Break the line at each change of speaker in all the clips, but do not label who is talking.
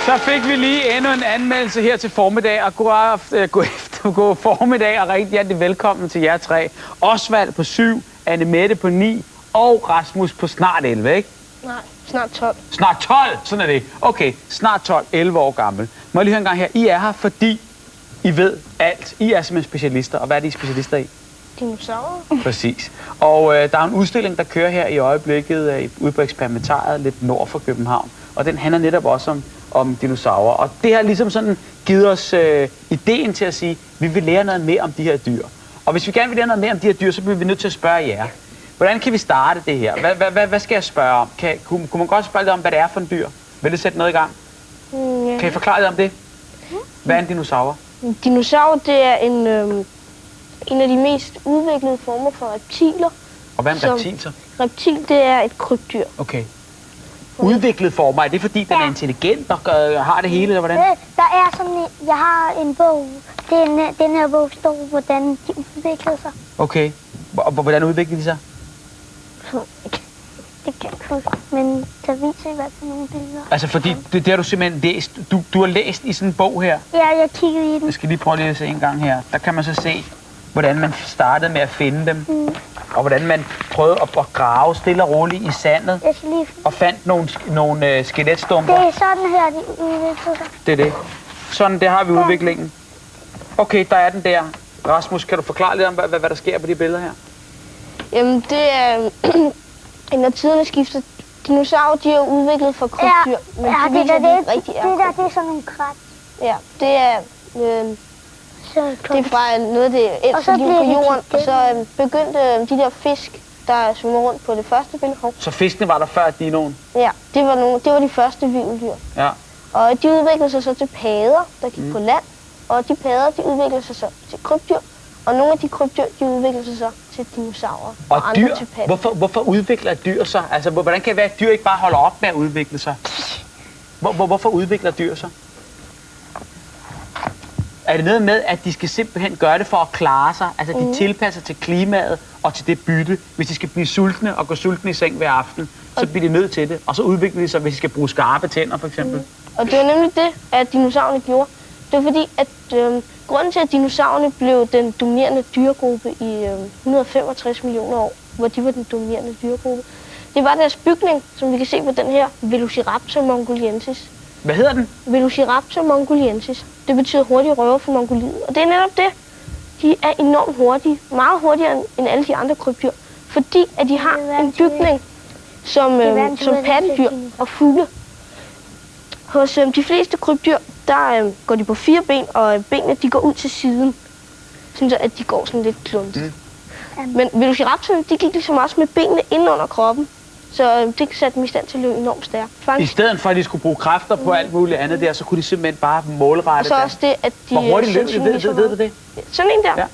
Så fik vi lige endnu en anmeldelse her til formiddag, og god formiddag, og rigtig hjertelig velkommen til jer tre. Osvald på 7, Annemette på 9, og Rasmus på snart 11, ikke?
Nej, snart 12.
Snart 12, sådan er det. Okay, snart 12, 11 år gammel. Må jeg lige høre en gang her. I er her, fordi I ved alt. I er simpelthen specialister, og hvad er de specialister i?
Dinosaurer.
Præcis. Og der er en udstilling, der kører her i øjeblikket ude på Eksperimentariet, lidt nord for København. Og den handler netop også om dinosaurer. Og det har ligesom sådan givet os ideen til at sige, at vi vil lære noget mere om de her dyr. Og hvis vi gerne vil lære noget mere om de her dyr, så bliver vi nødt til at spørge jer. Hvordan kan vi starte det her? Hvad skal jeg spørge om? Kunne man godt spørge lidt om, hvad det er for en dyr? Vil det sætte noget i gang?
Ja.
Kan I forklare lidt om det? Hvad er en dinosaur?
En dinosaur, det er en af de mest udviklede former for reptiler.
Og hvad er en reptil så?
Reptil, det er et krybdyr.
Okay. Udviklet former, er det fordi, den er intelligent og har det hele, eller hvordan?
Der er sådan en, jeg har en bog. Den her bog står, hvordan de udviklede sig.
Okay. Hvordan udviklede de sig?
Det kan jeg ikke huske, men der viser i hvert fald nogle billeder.
Altså fordi, det har du simpelthen læst. Du har læst i sådan en bog her.
Ja, jeg kiggede i den.
Jeg skal lige prøve at se en gang her. Der kan man så se, hvordan man startede med at finde dem. Og hvordan man prøvede at grave stille og roligt i sandet.
Jeg skal lige...
Og fandt nogle skeletstumper.
Det er sådan her, de udviklede sig.
Det er det. Sådan, der har vi udviklingen. Okay, der er den der. Rasmus, kan du forklare lidt om, hvad der sker på de billeder her?
Jamen, det er... når tiderne skifter, dinosaurer, de er udviklet fra krybdyr, men de viser, de ikke rigtig er.
Det der, det er sådan en krat.
Ja, det er... det er fra noget af det ældste liv på jorden, og så begyndte de der fisk, der svømmer rundt på det første billede.
Så fiskene var der før dinoen?
Ja, det var de første hvirveldyr.
Ja.
Og de udviklede sig så til padder, der gik på land, og de padder, de udviklede sig så til krybdyr, og nogle af de krybdyr, de udviklede sig så til dinosaurer
og
andre
dyr?
Til padder.
Hvorfor udvikler dyr sig? Altså, hvordan kan det være, at dyr ikke bare holder op med at udvikle sig? Hvorfor udvikler dyr sig? Er det noget med, at de skal simpelthen gøre det for at klare sig? Altså, de tilpasser til klimaet og til det bytte. Hvis de skal blive sultne og gå sultne i seng hver aften, så bliver de nødt til det. Og så udvikler de sig, hvis de skal bruge skarpe tænder, for eksempel.
Og det var nemlig det, at dinosaurerne gjorde. Det var fordi, at grunden til, at dinosaurerne blev den dominerende dyregruppe i 165 millioner år, hvor de var den dominerende dyregruppe, det var deres bygning, som vi kan se på den her Velociraptor mongoliensis.
Hvad hedder den?
Velociraptor mongoliensis. Det betyder hurtige røver for Mongoliet. Og det er netop det. De er enormt hurtige. Meget hurtigere end alle de andre krybdyr. Fordi at de har en bygning som pattedyr og fugle. Hos de fleste krybdyr, der går de på 4 ben, og benene de går ud til siden. Sådan at de går sådan lidt kluntet. Men Velociraptorerne, de gik ligesom også med benene ind under kroppen. Så det satte dem i stand til at løbe enormt stærkt.
I stedet for, at de skulle bruge kræfter på alt muligt andet der, så kunne de simpelthen bare målrette
og så også det, at de...
Hvor hurtigt løb de? Ved du det?
Sådan en der.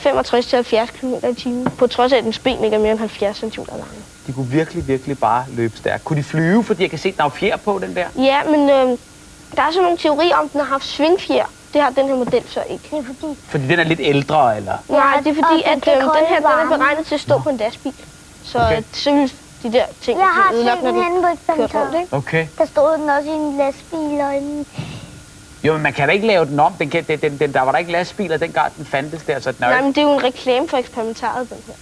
Ja. 65-70 km i timen. På trods af, at dens ben ikke er mere end 70 cm lange.
De kunne virkelig bare løbe stærkt. Kunne de flyve, fordi jeg kan se, at der er fjer på den der?
Ja, men der er så nogle teorier om, at den har haft svingfjer. Det har den her model så ikke.
Det er
fordi den er lidt ældre, eller?
Nej, det er fordi, at den her den er beregnet til at stå på en lastbil. Så så vil de der ting
jeg har
ødelagt, når
den på et
rundt, ikke?
Okay.
Der stod den også i en lastbil og en...
Jo, men man kan da ikke lave den om. Der var der ikke lastbiler, dengang den fandtes der. Så den
nej, men det er jo en reklame for Eksperimentariet, den her.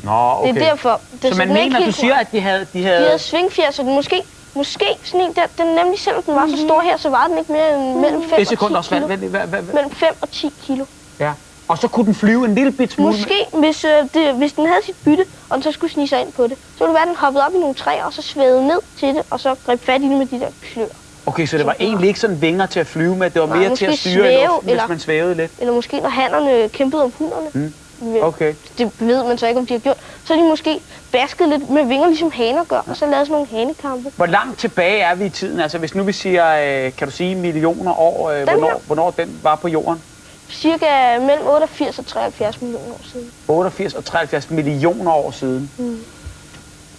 Nå, okay.
Det er derfor. Det
så man mener, du siger, at de havde
svingfjer, så den måske sådan en der, den nemlig, selvom den var så stor her, så var den ikke mere end mellem 5 og 10 kilo. Mellem 5 og 10 kilo.
Ja. Og så kunne den flyve en lille bit smule?
Måske, hvis den havde sit bytte, og den så skulle snige sig ind på det, så ville det være, at den hoppede op i nogle træer, og så svævede ned til det, og så greb fat i det med de der klør.
Okay, så det var egentlig ikke sådan vinger til at flyve med, det var mere til at styre i luften, hvis man svævede lidt?
Eller måske når hannerne kæmpede om hunderne.
Okay.
Det ved man så ikke, om de har gjort. Så har de måske basket lidt med vinger, ligesom haner gør, og så lavet sådan nogle hanekampe.
Hvor langt tilbage er vi i tiden? Altså hvis nu vi siger, kan du sige millioner år, hvornår den var på jorden?
Cirka mellem 88 og 73 millioner år siden.
88 og 73 millioner år siden?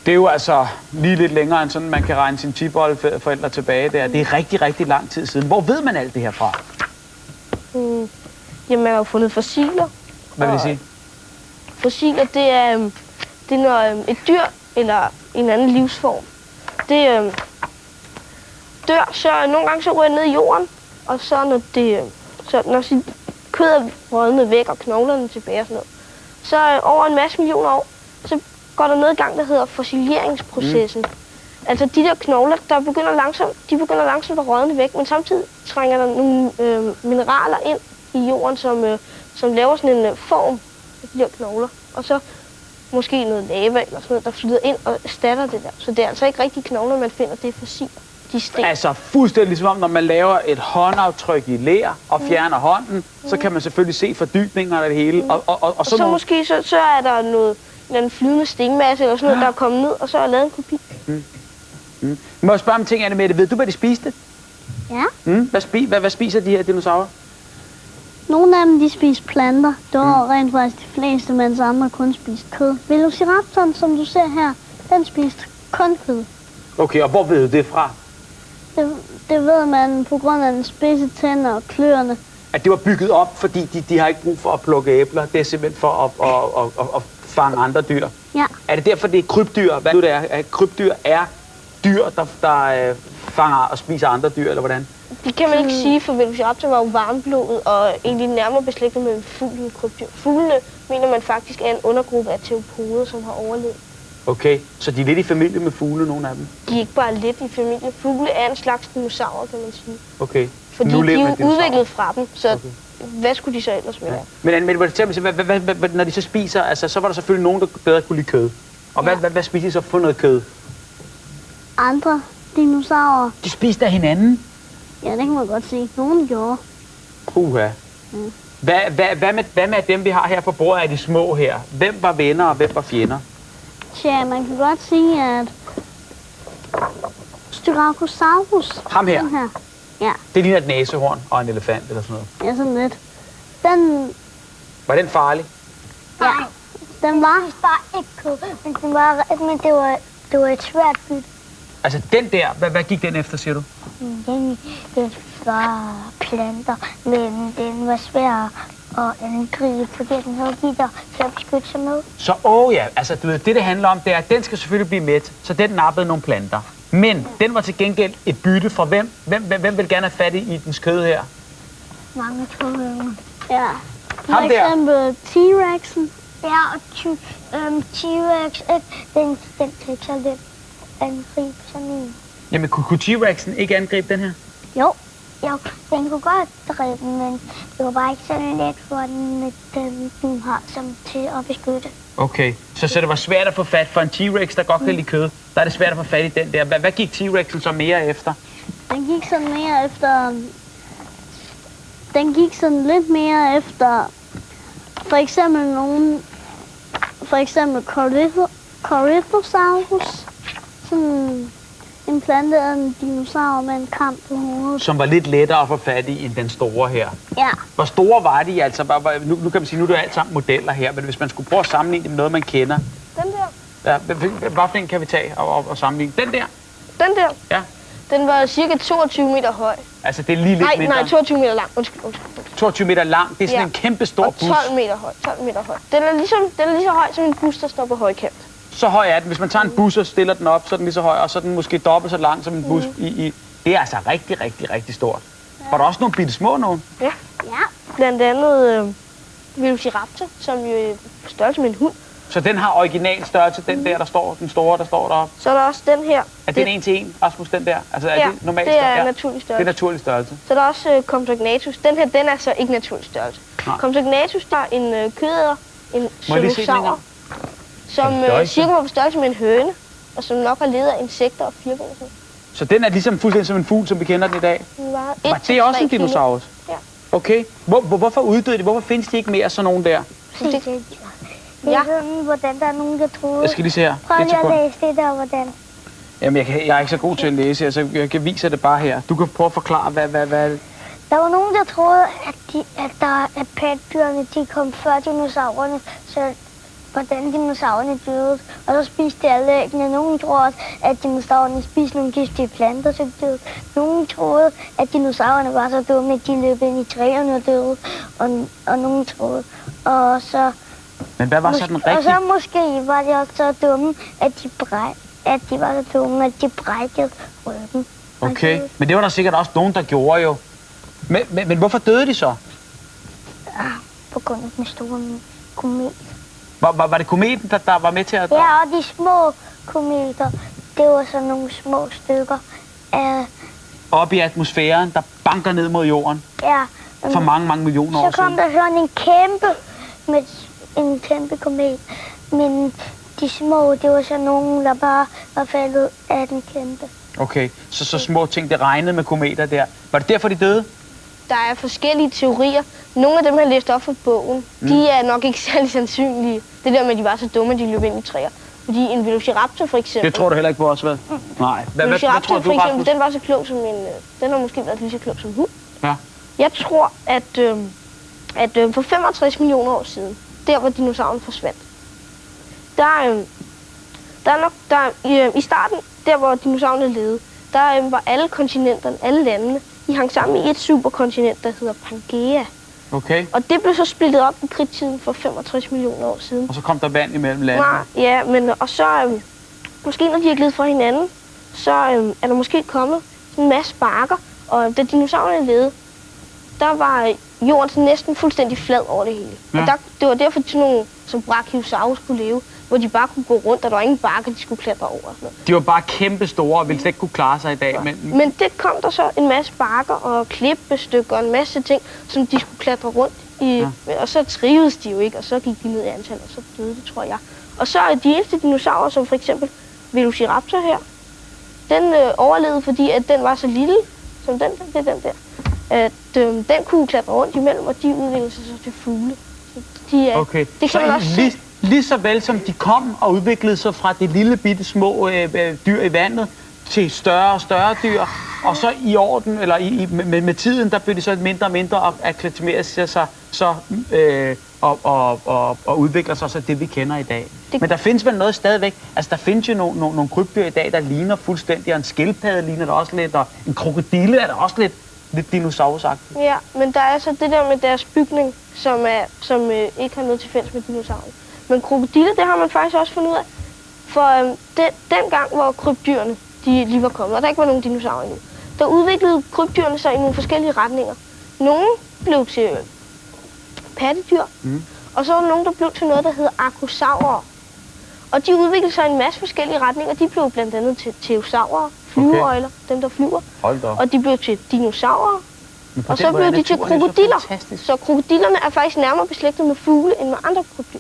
Det er jo altså lige lidt længere end sådan, man kan regne sine tipoldeforældre tilbage der. Det er rigtig lang tid siden. Hvor ved man alt det her fra?
Jamen, man har jo fundet fossiler.
Hvad vil det sige?
Fossiler, det er når et dyr eller en anden livsform, dør, så nogle gange så ryger ned i jorden, og så når kødet er rådnet væk og knoglerne tilbage og sådan noget, så over en masse millioner år, så går der noget i gang, der hedder fossileringsprocessen. Altså de der knogler, de begynder langsomt at rådne væk, men samtidig trænger der nogle mineraler ind i jorden, som laver sådan en form af de der knogler. Og så måske noget lava eller sådan noget, der flyder ind og erstatter det der. Så det er altså ikke rigtig knogler, man finder, det er fossil. De sten.
Altså fuldstændig ligesom om, når man laver et håndaftryk i ler og fjerner hånden, så kan man selvfølgelig se fordybninger af det hele. Og
så måske så er der en flydende stenmasse eller sådan noget, der er kommet ned, og så er lavet en kopi.
Må jeg spørge om ting, Anne-Mette? Ved du, hvad de spiste?
Ja.
Hvad spiser de her dinosaurer?
Nogle af dem, de spiser planter. Det var rent faktisk de fleste, mens andre kun spiste kød. Velociraptoren, som du ser her, den spiste kun kød.
Okay, og hvor ved du det fra?
Det ved man på grund af den spidse tænder og kløerne.
At det var bygget op, fordi de har ikke brug for at plukke æbler. Det er simpelthen for at fange andre dyr.
Ja.
Er det derfor, det er krybdyr? Hvad nu det er? At krybdyr er dyr, der fanger og spiser andre dyr, eller hvordan?
Det kan man ikke sige, for Velociraptor var jo varmblodet og egentlig nærmere beslægtet med en fugl end krybdyr. Fuglene mener man faktisk er en undergruppe af theropoder, som har overlevet.
Okay, så de er lidt i familie med fugle, nogle af dem?
De er ikke bare lidt i familie. Fugle er en slags dinosaurer, kan man sige.
Okay.
Fordi de er jo udviklet fra dem, så okay. Hvad skulle de så ellers være?
Ja. Men når de så spiser, altså, så var der selvfølgelig nogen, der bedre kunne lide kød. Og hvad spiser de så på noget kød?
Andre dinosaurer.
De spiste af hinanden?
Ja, det kan man godt sige. Nogen gjorde.
Puha. Hvad med dem, vi har her på bordet af de små her? Hvem var venner, og hvem var fjender?
Tja, man kan godt sige, at Styracosaurus...
Ham her?
Her. Ja.
Det ligner et næsehorn og en elefant eller sådan noget.
Ja, sådan lidt. Den...
Var den farlig?
Ja. Den var...
Det var ikke kød, men det var et svært bytte.
Altså den der, hvad gik den efter, siger du?
Den var planter, men den var svær at angribe, fordi den havde gitter til at beskytte sig med.
Så ja, altså du ved, det handler om, det er, at den skal selvfølgelig blive mæt, så den nappede nogle planter. Men den var til gengæld et bytte fra hvem? Hvem vil gerne have fat i dens kød her?
Mange kødøver.
Ja. For
Ham der.
eksempel T-Rexen.
Ja, og T-Rex, den kan ikke så let angribe sådan en.
Jamen, kunne T-Rexen ikke angribe den her?
Jo.
Jo, den kunne godt dræbe den, men det var bare ikke så let for den med dem, den har som til at beskytte.
Okay, så det var svært at få fat for en T-Rex, der godt kan lide kød. Der er det svært at få fat i den der. Hvad gik T-Rexen så mere efter?
Den gik sådan mere efter... Den gik sådan lidt mere efter... For eksempel Corythosaurus. Sådan en plante af en dinosaur med en kam på hovedet.
Som var lidt lettere at få fat i end den store her.
Ja.
Hvor store var de altså? Nu kan man sige, nu er det alt sammen modeller her, men hvis man skulle prøve at sammenligne det med noget, man kender.
Den der.
Ja, hvad for en kan vi tage og sammenligne? Den der?
Den der?
Ja.
Den var cirka 22 meter høj.
Altså det er lige lidt mindre.
Nej, 22 meter lang. Undskyld.
22 meter lang, det er sådan en kæmpe stor bus.
Og 12 meter høj. 12 meter høj. Den er lige så høj som en bus, der står på højkant.
Så høj er den. Hvis man tager en bus og stiller den op, så er den lige så høj, og så er den måske dobbelt så lang som en bus i. Det er altså rigtig, rigtig, rigtig stort. Ja. Var der også nogle bitte små nogen?
Ja. Blandt andet Velociraptor, som jo er på størrelse med en hund.
Så den har original størrelse, den der, der står, den store, der står deroppe?
Så er der også den her.
Er det en til en, Rasmus, den der? Altså,
ja,
er det normal
det er
størrelse?
naturlig størrelse.
Det er naturlig størrelse.
Så er der også Compsognathus. Den her, den er så ikke naturlig størrelse. Compsognathus, der er en kødæder, en dinosaur, som cirka var på størrelse med en høne, og som nok har levet af insekter og firbenede.
Så den er ligesom fuldstændig som en fugl, som vi kender den i dag?
Var
det også en dinosaurus?
Ja.
Okay. Hvorfor uddøde de? Hvorfor findes de ikke mere sådan nogen der?
Ja. Hvordan der er nogen, der troede.
Jeg skal lige se her.
Prøv lige at læse det der, hvordan.
Jamen, jeg er ikke så god til at læse, så jeg viser det bare her. Du kan prøve at forklare, hvad...
Der var nogen, der troede, at patdyrene, de kom før dinosaurerne, så hvordan dinosaurerne døde. Og så spiste de alle æggene. Nogen troede også, at dinosaurerne spiste nogle giftige planter, så de døde. Nogen troede, at dinosaurerne var så dumme, at de løb ind i træerne og døde. Og nogen troede. Og så...
Men hvad var så den rigtige?
Og så måske var de også så dumme, at de var så dumme, at de brækkede ryggen.
Okay, men det var der sikkert også nogen, der gjorde jo. Men hvorfor døde de så?
På grund af den store komet.
Var det kometen, der var med til at...
Ja, og de små kometer, det var sådan nogle små stykker af...
Op i atmosfæren, der banker ned mod jorden
Ja.
for mange millioner år
Så kom
siden.
der sådan en kæmpe komet. Men de små, det var så nogen, der bare var faldet af den kæmpe.
Okay, så små ting, det regnede med kometer der. Var det derfor, de døde?
Der er forskellige teorier. Nogle af dem, jeg har læst op fra bogen, de er nok ikke særlig sandsynlige. Det der med, at de var så dumme, at de løb ind i træer. Fordi en velociraptor for eksempel...
Det tror du heller ikke på os, vel? Nej. Hvad
Velociraptor
tror
for
du,
eksempel,
Rasmus?
den var så klog som en... Den har måske været lige så klog som hund.
Ja.
Jeg tror, at for 65 millioner år siden, der hvor dinosauren forsvandt, i starten, der hvor dinosaurerne levede, der var alle kontinenterne, alle landene, de hang sammen i et superkontinent, der hedder Pangea.
Okay,
Og det blev så splittet op i kridttiden for 65 millioner år siden.
og så kom der vand imellem landene.
Nej, ja, men og så, måske når de er glidet fra hinanden, så er der måske kommet en masse bakker, og da dinosaurerne levede, der var jorden så næsten fuldstændig flad over det hele.
Ja.
Og det var derfor, sådan nogle som Brachiosaurus kunne leve, hvor de bare kunne gå rundt, og der var ingen bakker, de skulle klatre over. Og sådan noget.
De var bare kæmpe store og ville slet ikke kunne klare sig i dag.
Men det kom der så en masse bakker og klippestykker og en masse ting, som de skulle klatre rundt i. Ja. Og så trivedes de jo ikke, og så gik de ned i antal, og så døde det, tror jeg. Og så er de eneste dinosaurer, som for eksempel Velociraptor her, den overlevede, fordi at den var så lille, som den der, at den kunne klatre rundt imellem, og de udviklede sig så til fugle. Så de er,
Okay,
det kan man også se.
lige så vel som de kom og udviklede sig fra det lille bitte små dyr i vandet til større og større dyr, og så i orden, eller med tiden, der blev de så mindre og mindre og akklimatiseret sig så og udvikler sig så det, vi kender i dag. Men der findes vel noget stadigvæk. Altså, der findes jo nogle krybdyr i dag, der ligner fuldstændig, og en skildpadde ligner der også lidt, og en krokodille er der også lidt dinosaurusagtigt.
Ja, men der er så det der med deres bygning, som ikke har noget til fælles med dinosaurer. Men krokodiller, det har man faktisk også fundet ud af. For den gang, hvor krybdyrene de lige var kommet, og der ikke var nogen dinosaurer endnu, der udviklede krybdyrene sig i nogle forskellige retninger. Nogle blev til pattedyr, og så var der nogen, der blev til noget, der hedder arkosaurer. Og de udviklede sig i en masse forskellige retninger. De blev blandt andet til pterodaurer, flyveøjler, dem der flyver.
Hold da op.
Og de blev til dinosaurer, og så
den måde er
blev de til
naturen jo så
krokodiller.
fantastisk.
Så krokodillerne er faktisk nærmere beslægtet med fugle end med andre krybdyr.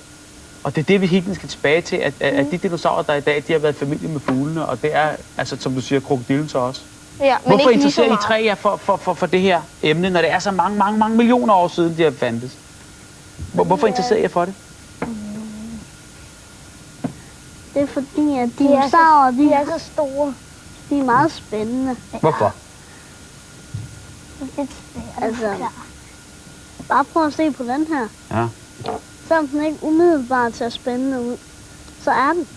Og det er det, vi helt skal tilbage til, at de dinosaurer, der er i dag, de har været i familie med fuglene, og det er, altså som du siger, krokodillen så også.
Ja, men
Hvorfor
ikke lige så
interesserer I
meget.
tre jer for det her emne, når det er så mange millioner år siden, de har fandtes? Hvorfor interesserer I jer for det?
Det er fordi, at dinosaurer,
De er så store.
de er meget spændende.
Hvorfor?
Det er
Altså, bare prøv at se på den her.
Ja.
Selvom den ikke umiddelbart ser spændende ud, så er den.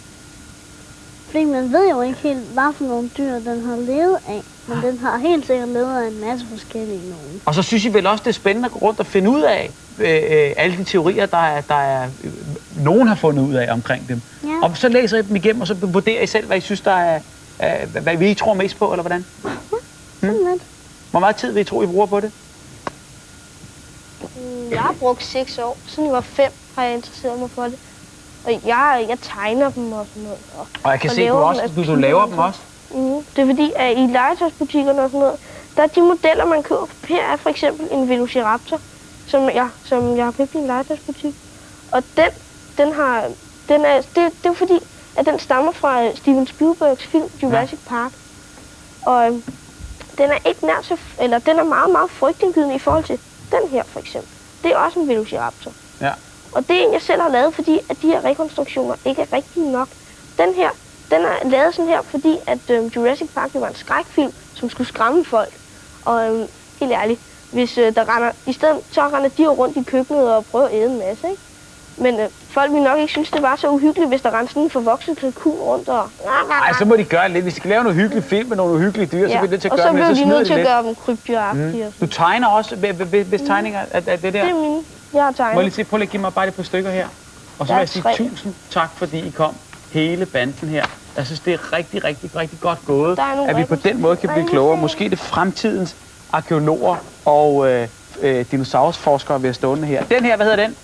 Fordi man ved jo ikke helt, hvad for nogle dyr den har levet af. Men den har helt sikkert levet af en masse forskellige nogen.
Og så synes I vel også, det er spændende at gå rundt og finde ud af alle de teorier, der er nogen har fundet ud af omkring dem.
Ja.
Og så læser I dem igennem, og så vurderer I selv, hvad I synes, der er, hvad I tror mest på, eller hvordan?
Sådan lidt.
Hvor meget tid vil I tro, I bruger på det?
Jeg har brugt 6 år. Siden jeg var 5, har jeg interesseret mig for det. Og jeg tegner dem og sådan noget.
Og jeg kan
og
se, du
laver
også,
dem af
du laver dem også.
Det er fordi, at i legetøjsbutikkerne og sådan noget, der er de modeller, man køber. Her er for eksempel en Velociraptor, som jeg har købt i en legetøjsbutik. Og det er fordi, at den stammer fra Steven Spielbergs film Jurassic Park. Og den er ikke nær så, eller den er meget frygtindgydende i forhold til den her for eksempel. Det er også en Velociraptor.
Ja.
Og det er en, jeg selv har lavet, fordi at de her rekonstruktioner ikke er rigtige nok. Den her, den er lavet sådan her, fordi at Jurassic Park det var en skrækfilm, som skulle skræmme folk. Og helt ærligt, hvis i stedet så render de jo rundt i køkkenet og prøver at æde en masse, ikke? Men folk vil nok ikke synes, det var så uhyggeligt, hvis der rendte sådan en forvokset kalkun rundt og...
Ej, så må de gøre lidt. Hvis de skal lave noget hyggeligt film med nogle uhyggelige dyr, så bliver de nødt til at gøre det,
og så
så
bliver de
smider
nødt til
de
at
lidt.
gøre dem krybdyragtige.
Du tegner også, hvis tegninger af det der?
Det er mine. Jeg har tegnet.
Må jeg lige se, prøv lige at give mig bare et par stykker her. Og så
Der
vil
er
jeg sige
3.
tusind tak, fordi I kom hele banden her. Jeg synes, det er rigtig, rigtig, rigtig godt gået,
Der er nogle
at vi på den måde kan blive klogere. Måske det fremtidens arkeologer og dinosaurusforskere, vi har stående her. Den her, hvad hedder den?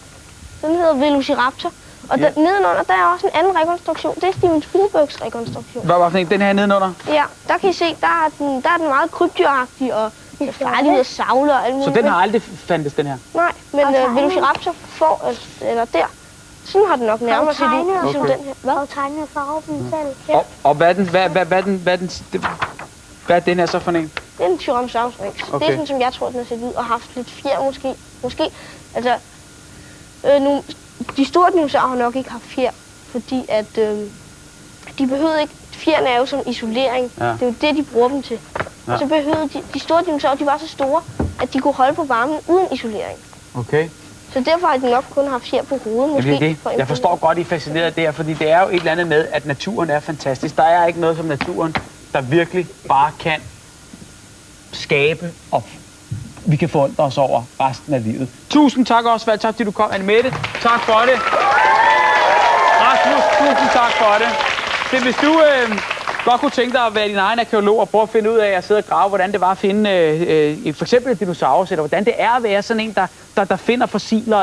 Den hedder Velociraptor. Og
Ja.
nedenunder, der er også en anden rekonstruktion. Det er Steven Spielbergs rekonstruktion.
Hvad var for en? Den her nedenunder?
Ja, der kan I se, der er den meget krybdyragtig og farlig ud af savler og alt muligt.
Så den har aldrig fandtes, den her?
Nej, men Velociraptor får, eller der, sådan har den nok nærmere set ud, ligesom
Okay.
den her. Hvad?
Og tegne farve dem selv. Ja.
Og hvad er den her så for en?
Det er en Tyrannosaurus rex. Det
Okay.
er sådan, som jeg tror, den har set ud og haft lidt fjer måske. Altså, de store dinosaurer har nok ikke haft fjer, fordi at de behøvede ikke. Fjerne er jo som isolering.
Ja.
Det er jo det, de bruger dem til.
Ja.
Og så behøvede de store dinosaurer, de var så store, at de kunne holde på varmen uden isolering.
Okay.
Så derfor har de nok kun haft fjer på hovedet, måske.
Det er det.
for at
Jeg forstår godt, I er fascineret af det her, fordi det er jo et eller andet med, at naturen er fantastisk. Der er ikke noget som naturen, der virkelig bare kan skabe, og vi kan forundre os over resten af livet. Tusind tak også, tak fordi du kom. Annemette, tak for det. Rasmus, tusind tak for det. Så hvis du godt kunne tænke dig at være din egen arkeolog og prøve at finde ud af at sidde og grave, hvordan det var at finde for eksempel et dinosaurus, eller hvordan det er at være sådan en, der finder fossiler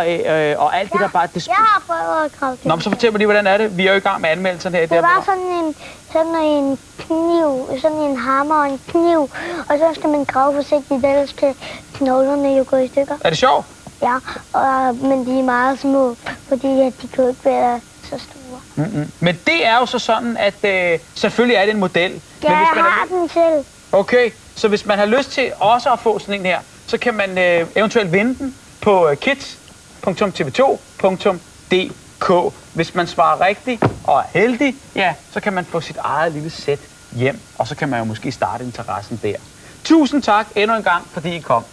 og alt det der bare...
Jeg har prøvet at grave det.
Nå, men så fortæl mig lige, hvordan er det? Vi er jo i gang med anmeldelserne her i
Det
det her
var
program.
sådan en kniv, sådan en hammer og en kniv, og så skal man grave forsigtigt, ellers kan knoglerne jo gå i stykker.
Er det sjovt?
Ja, men de er meget små, fordi at de kan jo ikke være så store.
Men det er jo så sådan, at selvfølgelig er det en model.
Ja,
men
jeg
man
har den selv.
Okay, så hvis man har lyst til også at få sådan en her, så kan man eventuelt vinde den på kids.tv2.dk. Hvis man svarer rigtigt og er heldig, ja, så kan man få sit eget lille sæt hjem, og så kan man jo måske starte interessen der. Tusind tak endnu en gang, fordi I kom.